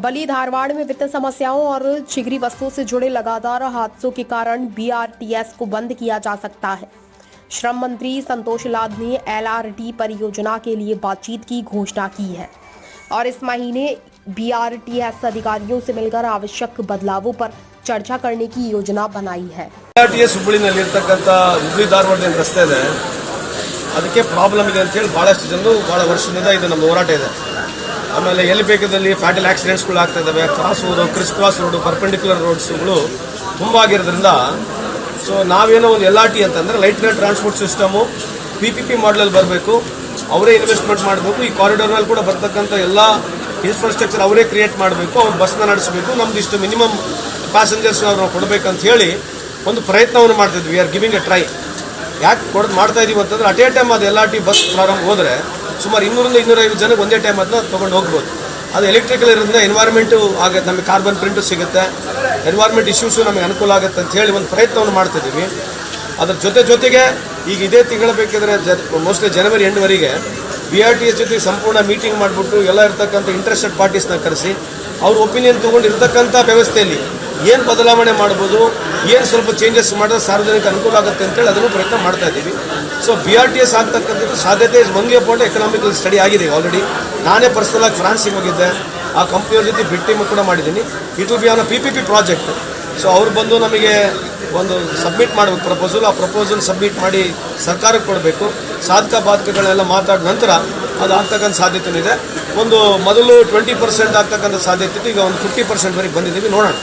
बली धारवाड़ में वित्त समस्याओं और जिगरी वस्तुओं से जुड़े लगातार हादसों के कारण बीआरटीएस को बंद किया जा सकता है। श्रम मंत्री संतोष लाद ने एलआरटी परियोजना के लिए बातचीत की घोषणा की है और इस महीने बीआरटीएस अधिकारियों से मिलकर आवश्यक बदलावों पर चर्चा करने की योजना बनाई है। बीआरटीएस ಹುಬ್ಬಳ್ಳಿನಲ್ಲಿರತಕ್ಕಂತ ಹುಬ್ಬಳ್ಳಿ ಧಾರವಾಡ ರಸ್ತೆ ಇದೆ, ಅದಕ್ಕೆ ಪ್ರಾಬ್ಲಮ್ ಇದೆ ಅಂತ ಹೇಳಿ ಬಹಳಷ್ಟು ಜನರು ಬಹಳ ವರ್ಷದಿಂದ ಇದು ನಮ್ಮ ಹೋರಾಟ ಇದೆ. ಆಮೇಲೆ ಎಲ್ಲಿ ಬೇಕಾದಲ್ಲಿ ಫ್ಯಾಟಲ್ ಆಕ್ಸಿಡೆಂಟ್ಸ್ಗಳು ಆಗ್ತಾ ಇದ್ದಾವೆ. ಕ್ರಿಸ್ ಕ್ರಾಸ್ ರೋಡು, ಪರ್ಪೆಂಡಿಕ್ಯುಲರ್ ರೋಡ್ಸ್ಗಳು ತುಂಬ ಆಗಿರೋದ್ರಿಂದ ಸೊ ನಾವೇನೋ ಒಂದು LRT ಅಂತಂದರೆ light rail transport system PPP ಮಾಡಲಲ್ಲಿ ಬರಬೇಕು, ಅವರೇ ಇನ್ವೆಸ್ಟ್ಮೆಂಟ್ ಮಾಡಬೇಕು. ಈ ಕಾರಿಡಾರ್ನಲ್ಲಿ ಕೂಡ ಬರ್ತಕ್ಕಂಥ ಎಲ್ಲ ಇನ್ಫ್ರಾಸ್ಟ್ರಕ್ಚರ್ ಅವರೇ ಕ್ರಿಯೇಟ್ ಮಾಡಬೇಕು, ಅವ್ರು ಬಸ್ನ ನಡೆಸಬೇಕು, ನಮ್ದು ಇಷ್ಟು ಮಿನಿಮಮ್ ಪ್ಯಾಸೆಂಜರ್ಸ್ ನಾವು ಕೊಡಬೇಕಂತ ಹೇಳಿ ಒಂದು ಪ್ರಯತ್ನವನ್ನು ಮಾಡ್ತಿದ್ವಿ. We are giving A try. ಯಾಕೆ ಮಾಡ್ತಾ ಇದೀವಿ ಅಂತಂದ್ರೆ ಅಟ್ ಎ ಟೈಮ್ ಅದು LRT ಬಸ್ ಪ್ರಾರಂಭ ಹೋದರೆ ಸುಮಾರು 200-250 ಜನಕ್ಕೆ ಒಂದೇ ಟೈಮ್ ಅದನ್ನ ತೊಗೊಂಡು ಹೋಗ್ಬೋದು. ಅದು ಎಲೆಕ್ಟ್ರಿಕಲ್ ಇರೋದ್ರಿಂದ ಎನ್ವೈರ್ಮೆಂಟು ಆಗುತ್ತೆ, ನಮಗೆ ಕಾರ್ಬನ್ ಪ್ರಿಂಟು ಸಿಗುತ್ತೆ, ಎನ್ವೈರ್ಮೆಂಟ್ ಇಶ್ಯೂಸು ನಮಗೆ ಅನುಕೂಲ ಆಗುತ್ತೆ ಅಂತ ಹೇಳಿ ಒಂದು ಪ್ರಯತ್ನವನ್ನು ಮಾಡ್ತಿದ್ದೀವಿ. ಅದ್ರ ಜೊತೆಗೆ ಈಗ ಇದೇ ತಿಂಗಳ ಬೇಕಿದ್ರೆ ಮೋಸ್ಟ್ಲಿ ಜನವರಿ ಎಂಡ್ವರೆಗೆ BRTS ಜೊತೆ ಸಂಪೂರ್ಣ ಮೀಟಿಂಗ್ ಮಾಡಿಬಿಟ್ಟು ಎಲ್ಲ ಇರ್ತಕ್ಕಂಥ ಇಂಟ್ರೆಸ್ಟೆಡ್ ಪಾರ್ಟೀಸ್ನ ಕರೆಸಿ ಅವ್ರ ಒಪಿನಿಯನ್ ತೊಗೊಂಡು ಇರ್ತಕ್ಕಂಥ ವ್ಯವಸ್ಥೆಯಲ್ಲಿ ಏನು ಬದಲಾವಣೆ ಮಾಡ್ಬೋದು, ಏನು ಸ್ವಲ್ಪ ಚೇಂಜಸ್ ಮಾಡಿದ್ರೆ ಸಾರ್ವಜನಿಕ ಅನುಕೂಲ ಆಗುತ್ತೆ ಅಂತೇಳಿ ಅದನ್ನು ಪ್ರಯತ್ನ ಮಾಡ್ತಾ ಇದ್ದೀವಿ. ಸೊ BRTS ಆಗ್ತಕ್ಕಂಥದ್ದು ಸಾಧ್ಯತೆ ಒನ್ಲಿ ಅಬೌಟ್ ಎಕನಾಮಿಕಲ್ ಸ್ಟಡಿ ಆಗಿದೆ ಆಲ್ರೆಡಿ. ನಾನೇ ಪರ್ಸನಲಾಗಿ ಫ್ರಾನ್ಸಿಗೆ ಹೋಗಿದ್ದೆ, ಆ ಕಂಪ್ನಿಯವ್ರ ಜೊತೆ ಬಿಟ್ಟಿಂಗ್ ಕೂಡ ಮಾಡಿದ್ದೀನಿ. It will be on PPP project. So ಅವ್ರು ಬಂದು ನಮಗೆ ಒಂದು ಸಬ್ಮಿಟ್ ಮಾಡಬೇಕು ಪ್ರಪೋಸಲ್, ಆ ಪ್ರಪೋಸಲ್ ಸಬ್ಮಿಟ್ ಮಾಡಿ ಸರ್ಕಾರಕ್ಕೆ ಕೊಡಬೇಕು. ಸಾಧಕ ಬಾಧಕಗಳೆಲ್ಲ ಮಾತಾಡಿದ ನಂತರ ಅದು ಆಗ್ತಕ್ಕಂಥ ಸಾಧ್ಯತೆ ಇದೆ. ಒಂದು ಮೊದಲು 20% ಆಗ್ತಕ್ಕಂಥ ಸಾಧ್ಯತೆ ಇದೆ, ಈಗ ಒಂದು 50% ವರೆಗೆ ಬಂದಿದ್ದೀವಿ, ನೋಡೋಣ.